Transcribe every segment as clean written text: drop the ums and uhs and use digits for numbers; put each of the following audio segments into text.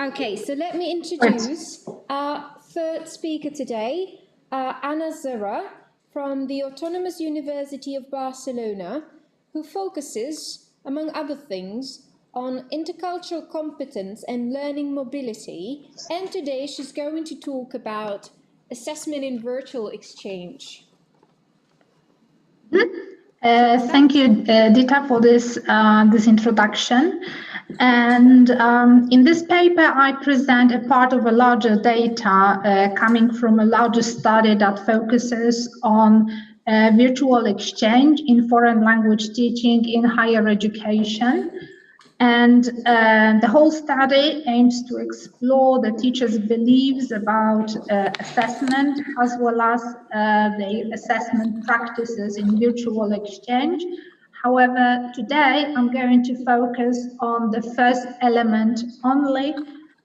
Okay, so let me introduce our third speaker today, Czura from the Autonomous University of Barcelona, who focuses, among other things, on intercultural competence and learning mobility. And today she's going to talk about assessment in virtual exchange. Thank you, Dita, for this introduction. And in this paper, I present a part of a larger data coming from a larger study that focuses on virtual exchange in foreign language teaching in higher education. And the whole study aims to explore the teachers' beliefs about assessment, as well as their assessment practices in virtual exchange. However, today I'm going to focus on the first element only,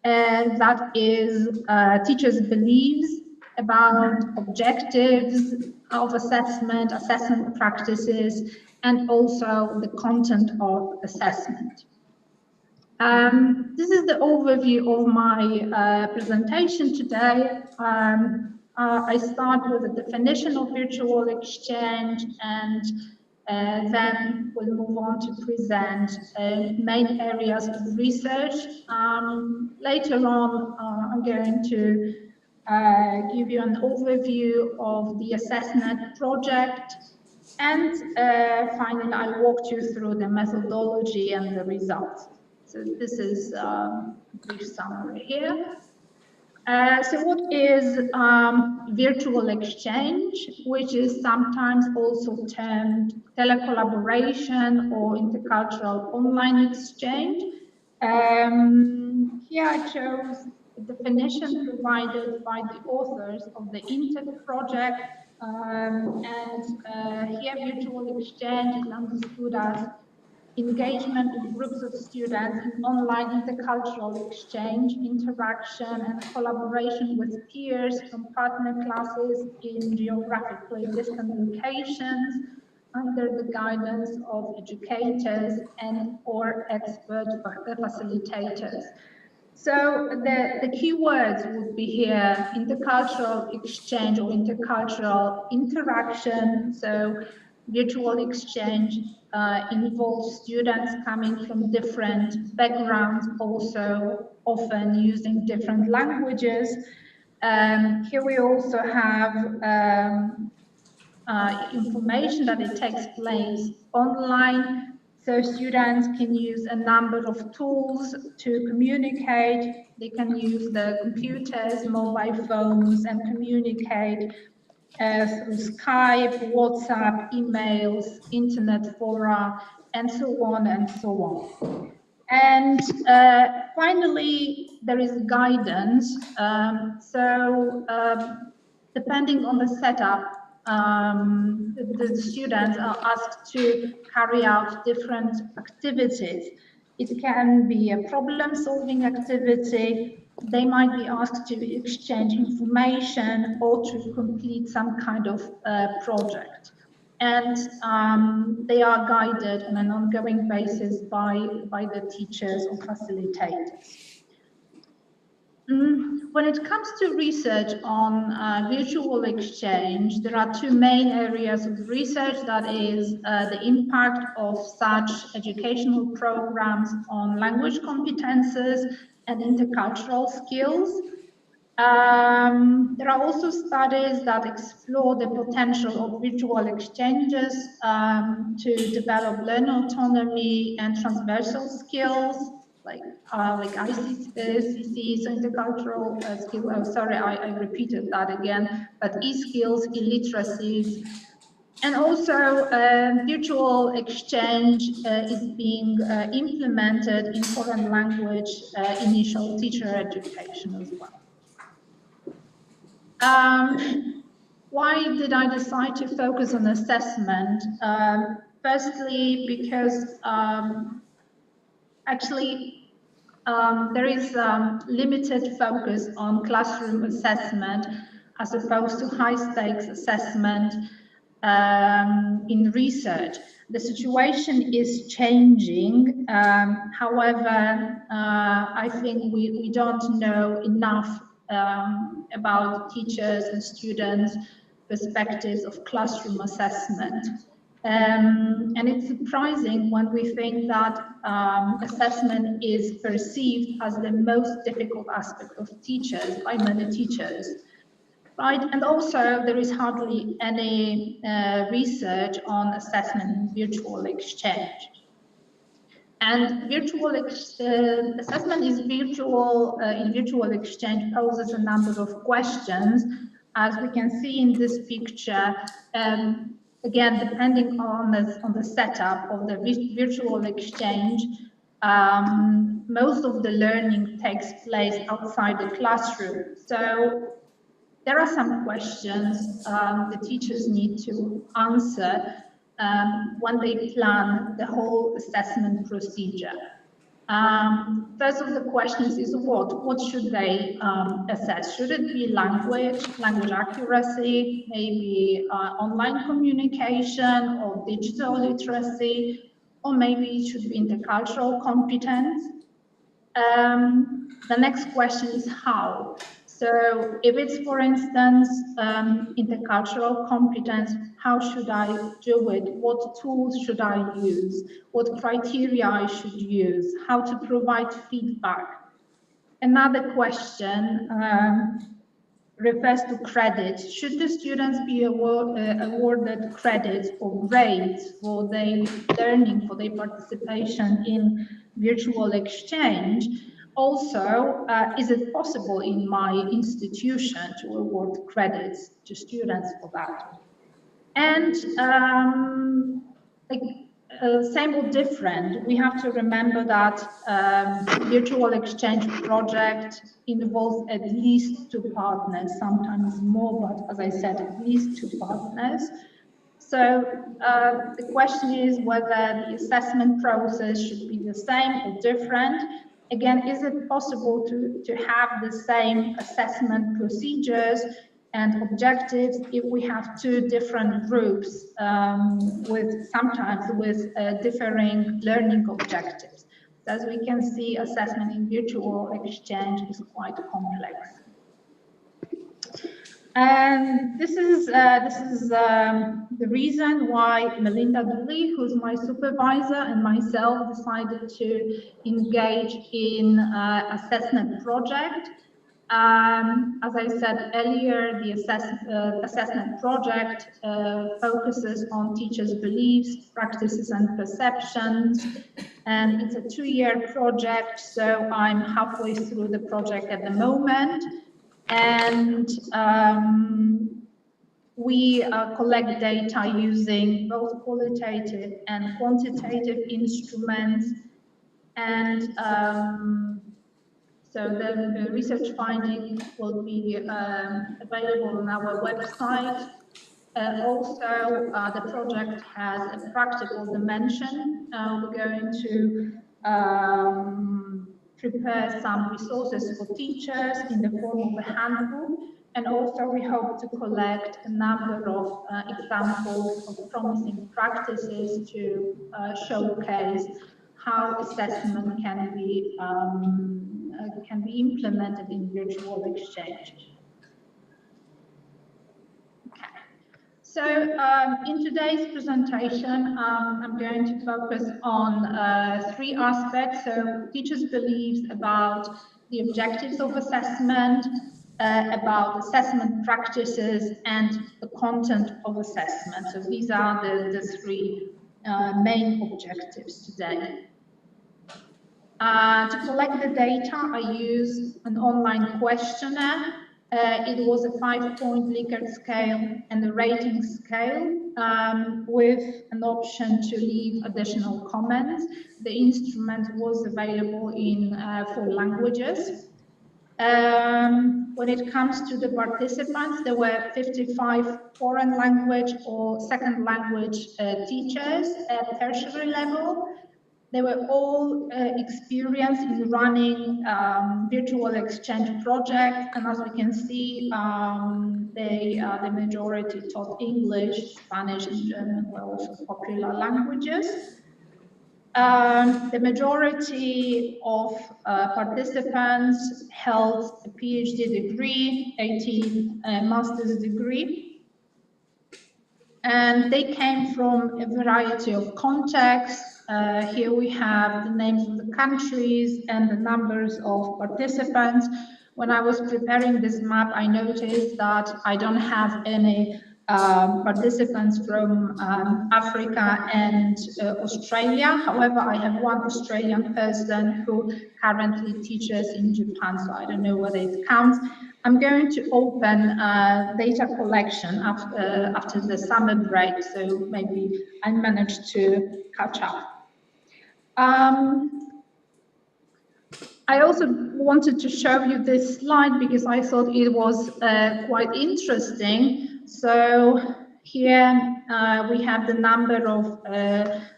that is teachers' beliefs about objectives of assessment, assessment practices, and also the content of assessment. This is the overview of my presentation today. I start with a definition of virtual exchange, and then we'll move on to present main areas of research. Later on, I'm going to give you an overview of the assessment project, and finally I'll walk you through the methodology and the results. So this is a brief summary here. So what is virtual exchange, which is sometimes also termed telecollaboration or intercultural online exchange? Here I chose the definition provided by the authors of the INTEC project, and here virtual exchange is understood as engagement with groups of students in online intercultural exchange, interaction, and collaboration with peers from partner classes in geographically distant locations under the guidance of educators and or expert facilitators. So the key words would be here: intercultural exchange or intercultural interaction. So virtual exchange involves students coming from different backgrounds, also often using different languages. Here we also have information that it takes place online. So students can use a number of tools to communicate. They can use their computers, mobile phones, and communicate through Skype, WhatsApp, emails, internet fora, and so on and so on. And finally, there is guidance. Depending on the setup, the students are asked to carry out different activities. It can be a problem-solving activity. They might be asked to exchange information or to complete some kind of project. And they are guided on an ongoing basis by the teachers or facilitators. When it comes to research on virtual exchange, there are two main areas of research. That is the impact of such educational programs on language competences and intercultural skills. There are also studies that explore the potential of virtual exchanges to develop learner autonomy and transversal skills, like ICC, so intercultural skills. Oh, sorry, I repeated that again. But e-skills, illiteracies, and also virtual exchange is being implemented in foreign language initial teacher education as well. Why did I decide to focus on assessment? Firstly, because actually there is limited focus on classroom assessment as opposed to high-stakes assessment in research. The situation is changing. However, I think we don't know enough about teachers and students' perspectives of classroom assessment. And it's surprising when we think that assessment is perceived as the most difficult aspect of teachers by many teachers. Right, and also there is hardly any research on assessment in virtual exchange. And assessment is in virtual exchange poses a number of questions, as we can see in this picture. Again, depending on the setup of the virtual exchange, most of the learning takes place outside the classroom. So there are some questions the teachers need to answer when they plan the whole assessment procedure. First of the questions is what should they assess? Should it be language accuracy, maybe online communication or digital literacy, or maybe it should be intercultural competence? The next question is how. So if it's, for instance, intercultural competence, how should I do it? What tools should I use? What criteria I should use? How to provide feedback? Another question refers to credits. Should the students be awarded credits or grades for their learning, for their participation in virtual exchange? Also, is it possible in my institution to award credits to students for that? And same or different, we have to remember that virtual exchange project involves at least 2 partners, sometimes more, but as I said, at least 2 partners. So the question is whether the assessment process should be the same or different. Again, is it possible to have the same assessment procedures and objectives if we have 2 different groups sometimes with differing learning objectives? As we can see, assessment in virtual exchange is quite complex. And this is the reason why Melinda Dooley, who's my supervisor, and myself decided to engage in assessment project. As I said earlier, the assessment project focuses on teachers' beliefs, practices, and perceptions. And it's a 2-year project, so I'm halfway through the project at the moment. And we collect data using both qualitative and quantitative instruments. And so the research findings will be available on our website. Also, the project has a practical dimension. We're going to prepare some resources for teachers in the form of a handbook, and also we hope to collect a number of examples of promising practices to showcase how assessment can be implemented in virtual exchange. So in today's presentation, I'm going to focus on 3 aspects. So teachers' beliefs about the objectives of assessment, about assessment practices, and the content of assessment. So these are the 3 main objectives today. To collect the data, I used an online questionnaire. It was a 5-point Likert scale and a rating scale with an option to leave additional comments. The instrument was available in 4 languages. When it comes to the participants, there were 55 foreign language or second language teachers at tertiary level. They were all experienced in running virtual exchange projects, and as we can see, the majority taught English, Spanish, and German were also popular languages. The majority of participants held a PhD degree, 18 master's degree, and they came from a variety of contexts. Here we have the names of the countries and the numbers of participants. When I was preparing this map, I noticed that I don't have any participants from Africa and Australia. However, I have one Australian person who currently teaches in Japan, so I don't know whether it counts. I'm going to open data collection after the summer break, so maybe I managed to catch up. I also wanted to show you this slide because I thought it was quite interesting. So here we have the number of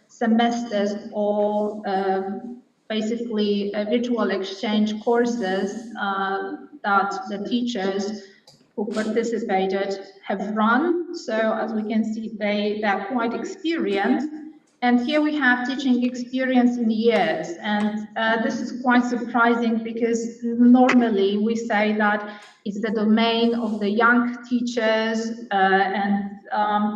semesters or basically virtual exchange courses that the teachers who participated have run. So as we can see, they are quite experienced. And here we have teaching experience in years. And this is quite surprising because normally we say that it's the domain of the young teachers and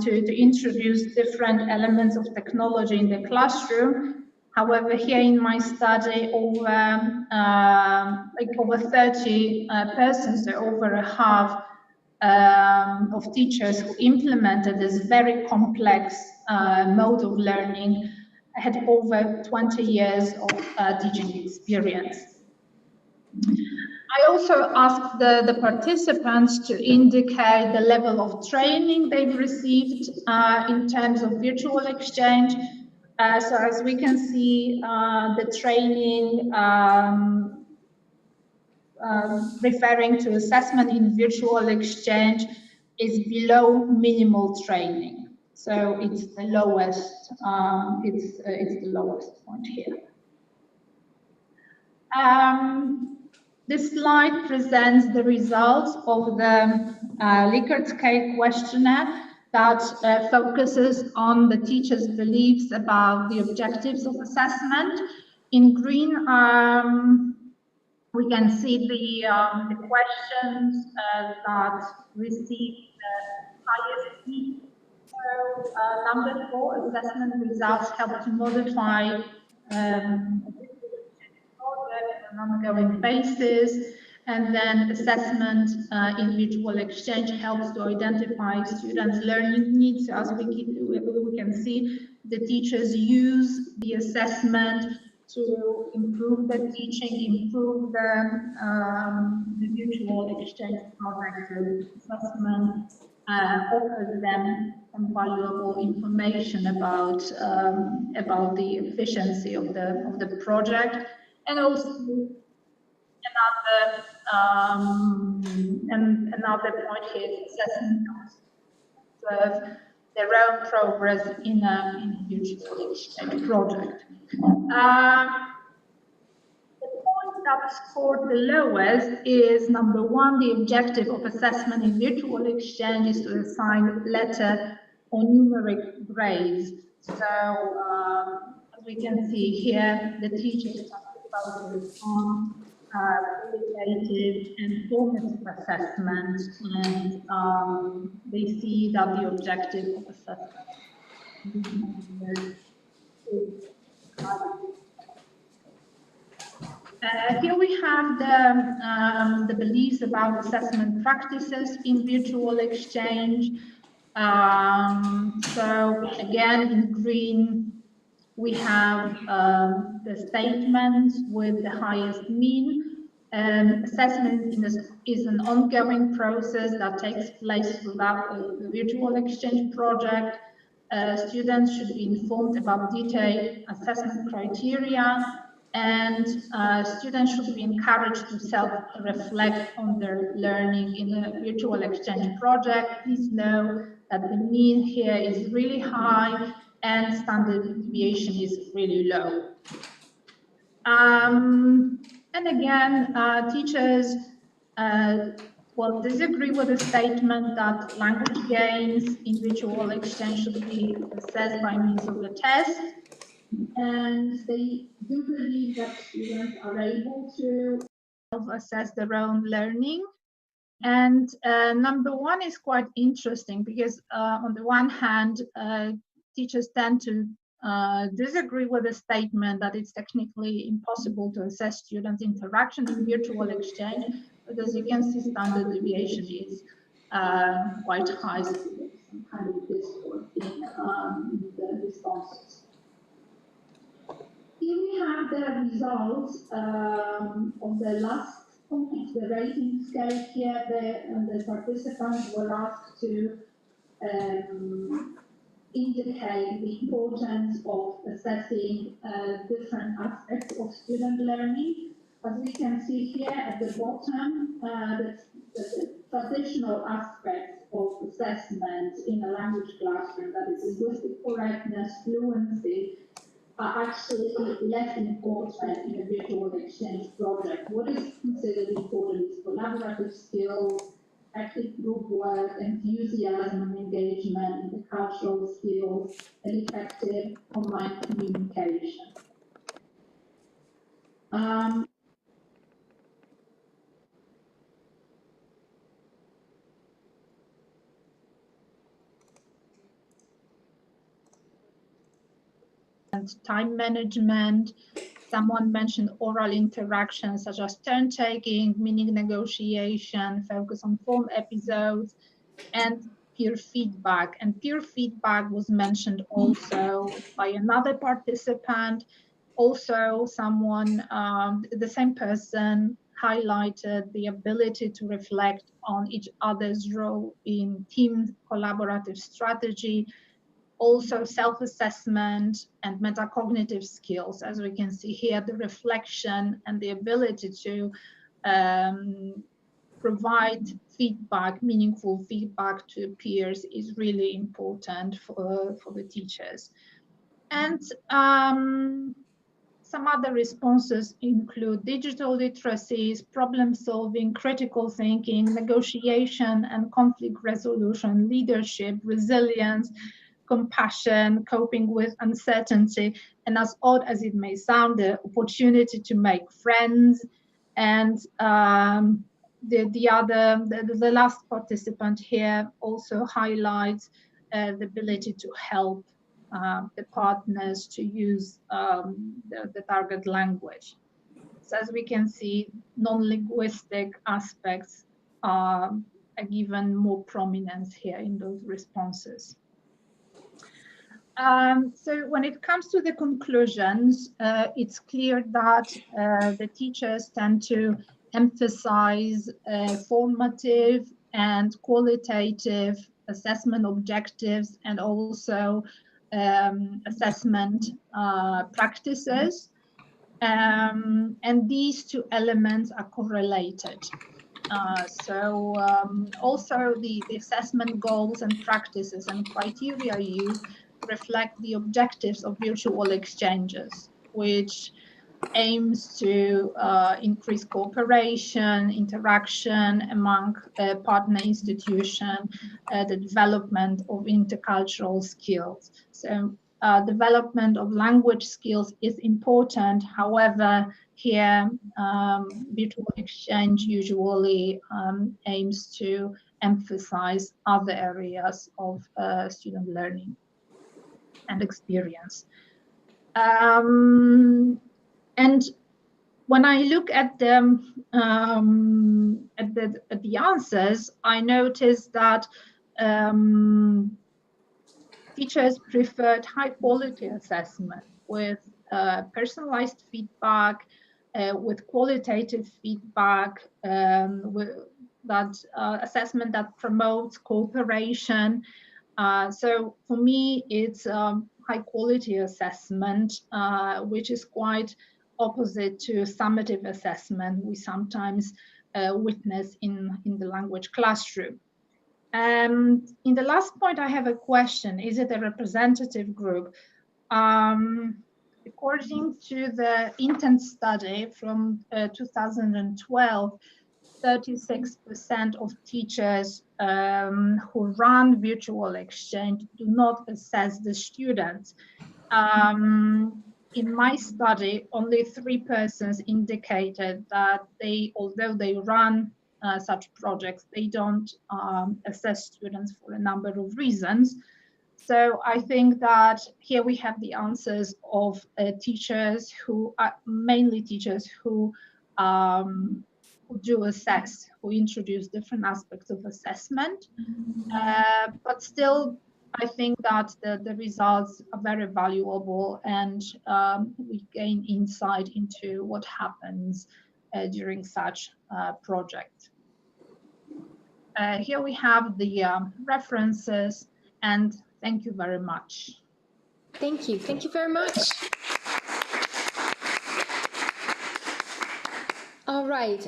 to introduce different elements of technology in the classroom. However, here in my study, over 30 persons, so over a half of teachers who implemented this very complex mode of learning had over 20 years of teaching experience. I also asked the participants to indicate the level of training they've received in terms of virtual exchange. So as we can see, the training referring to assessment in virtual exchange is below minimal training. So it's the lowest, it's the lowest point here. This slide presents the results of the Likert scale questionnaire that focuses on the teacher's beliefs about the objectives of assessment. In green, we can see the questions that receive the highest peak. So number 4, assessment results help to modify on an ongoing basis, and then assessment in virtual exchange helps to identify students' learning needs. As we can see, the teachers use the assessment to improve the teaching, improve the virtual exchange project. Assessment offers them some valuable information about the efficiency of the project. And also another point here is assessment of their own progress in a virtual exchange project. The point that scored the lowest is number 1, the objective of assessment in virtual exchange is to assign letter or numeric grades. So as we can see here, the teachers focus on qualitative and formative assessment, and they see that the objective of assessment is here we have the beliefs about assessment practices in virtual exchange. So again, in green, we have the statement with the highest mean. Assessment is an ongoing process that takes place throughout the virtual exchange project. Students should be informed about detailed assessment criteria, and students should be encouraged to self-reflect on their learning in a virtual exchange project. Please know that the mean here is really high, and standard deviation is really low. And again, teachers will disagree with the statement that language gains in virtual exchange should be assessed by means of the test. And they do believe that students are able to self-assess their own learning. And number one is quite interesting because on the one hand, teachers tend to disagree with the statement that it's technically impossible to assess students' interaction in virtual exchange, but as you can see, standard deviation is quite high, so there's some kind of discord in the responses. Here we have the results of the last topic, the rating scale. Here the participants were asked to indicate the importance of assessing different aspects of student learning. As we can see here at the bottom, the traditional aspects of assessment in a language classroom, that is linguistic correctness, fluency, are actually less important in a virtual exchange project. What is considered important is collaborative skills, active group work, enthusiasm and engagement, intercultural skills, and effective online communication. And time management. Someone mentioned oral interactions such as turn taking, meaning negotiation, focus on form episodes, and peer feedback. And peer feedback was mentioned also by another participant. Also, someone, the same person, highlighted the ability to reflect on each other's role in team collaborative strategy, also self-assessment and metacognitive skills. As we can see here, the reflection and the ability to provide feedback, meaningful feedback to peers is really important for the teachers. And some other responses include digital literacies, problem solving, critical thinking, negotiation and conflict resolution, leadership, resilience, compassion, coping with uncertainty, and as odd as it may sound, the opportunity to make friends. And the last participant here also highlights the ability to help the partners to use the target language. So as we can see, non-linguistic aspects are given more prominence here in those responses. So when it comes to the conclusions, it's clear that the teachers tend to emphasize formative and qualitative assessment objectives and also assessment practices. And these two elements are correlated. Also the assessment goals and practices and criteria used reflect the objectives of virtual exchanges, which aims to increase cooperation, interaction among partner institutions, the development of intercultural skills. So development of language skills is important. However, here virtual exchange usually aims to emphasize other areas of student learning and experience. And when I look at the answers, I noticed that teachers preferred high quality assessment with personalized feedback, with qualitative feedback, with that assessment that promotes cooperation. So for me, it's high quality assessment, which is quite opposite to summative assessment we sometimes witness in the language classroom. And in the last point, I have a question. Is it a representative group? According to the intent study from 2012, 36% of teachers who run virtual exchange do not assess the students. In my study, only 3 persons indicated that although they run such projects, they don't assess students for a number of reasons. So I think that here we have the answers of teachers who are mainly teachers who do assess, who introduce different aspects of assessment. But still, I think that the results are very valuable, and we gain insight into what happens during such project. Here we have the references, and thank you very much. Thank you. Thank you very much. All right.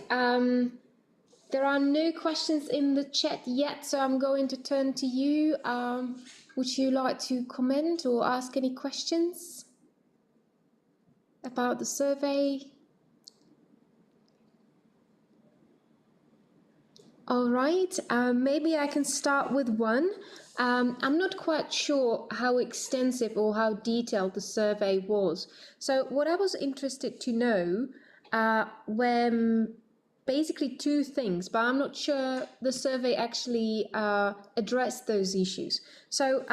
There are no questions in the chat yet, so I'm going to turn to you. Would you like to comment or ask any questions about the survey? All right, maybe I can start with one. I'm not quite sure how extensive or how detailed the survey was. So what I was interested to know were basically 2 things, but I'm not sure the survey actually addressed those issues. So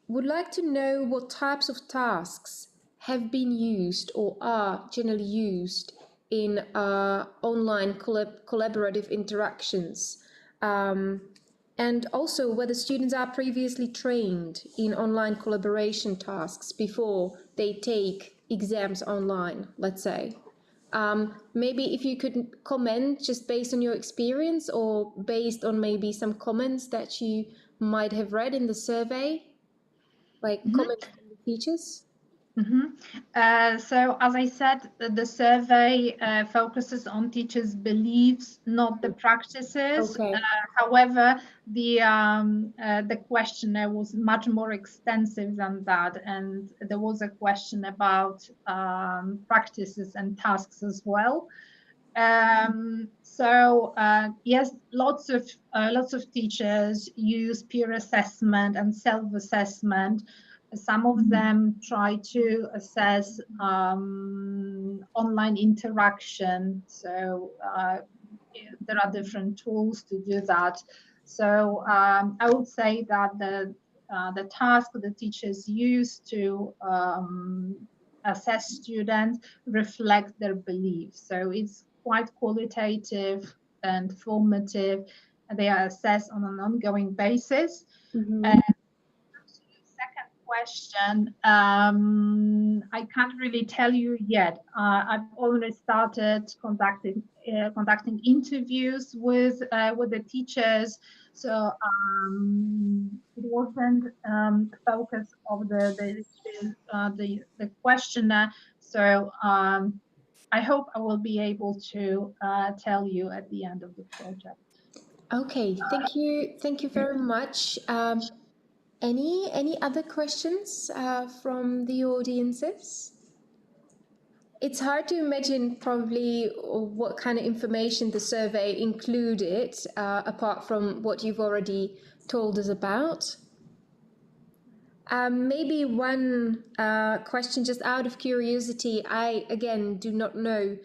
would like to know what types of tasks have been used or are generally used in online collaborative interactions, and also whether students are previously trained in online collaboration tasks before they take exams online, let's say. Maybe if you could comment just based on your experience or based on maybe some comments that you might have read in the survey, like comments from the teachers. So as I said, the survey focuses on teachers' beliefs, not the practices. Okay. However, the questionnaire was much more extensive than that, and there was a question about practices and tasks as well. Yes, lots of teachers use peer assessment and self-assessment. Some of them try to assess online interaction. So there are different tools to do that. So I would say that the task the teachers use to assess students reflect their beliefs. So it's quite qualitative and formative, and they are assessed on an ongoing basis. Second question, I can't really tell you yet. I've already started conducting interviews with the teachers, so it wasn't focus of the questionnaire. So I hope I will be able to tell you at the end of the project. Okay, thank you very much. Any other questions from the audiences? It's hard to imagine probably what kind of information the survey included, apart from what you've already told us about. Maybe one question just out of curiosity. I, again, do not know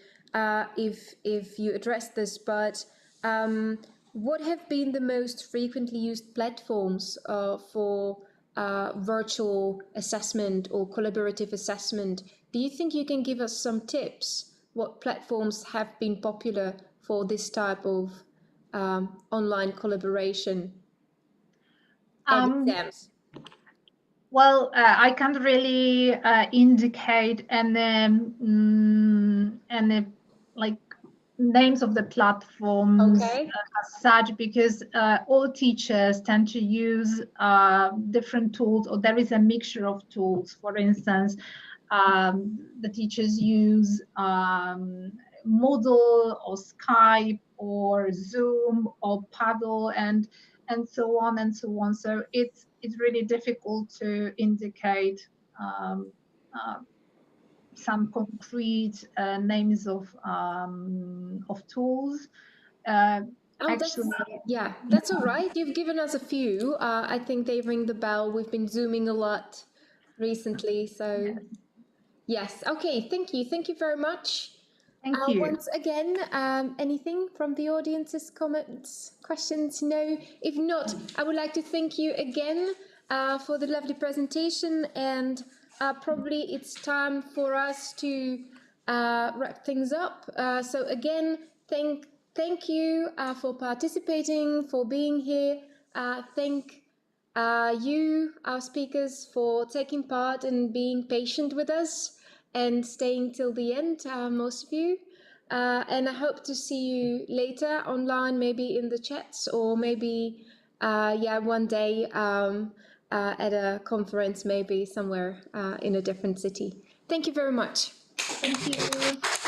if you addressed this, but what have been the most frequently used platforms for virtual assessment or collaborative assessment? Do you think you can give us some tips? What platforms have been popular for this type of online collaboration and exams? Well, I can't really indicate any like names of the platforms as such, because all teachers tend to use different tools, or there is a mixture of tools. For instance, the teachers use Moodle or Skype or Zoom or Paddle and so on and so on. So it's really difficult to indicate some concrete names of tools. Actually, that's all right. You've given us a few. I think they ring the bell. We've been Zooming a lot recently, so yes. Okay, thank you. Thank you very much. Thank you. Once again, anything from the audience's comments, questions? No? If not, I would like to thank you again for the lovely presentation, and probably it's time for us to wrap things up. So again, thank you for participating, for being here. Thank you, our speakers, for taking part and being patient with us and staying till the end, most of you. And I hope to see you later online, maybe in the chats, or maybe, one day at a conference, maybe somewhere in a different city. Thank you very much. Thank you.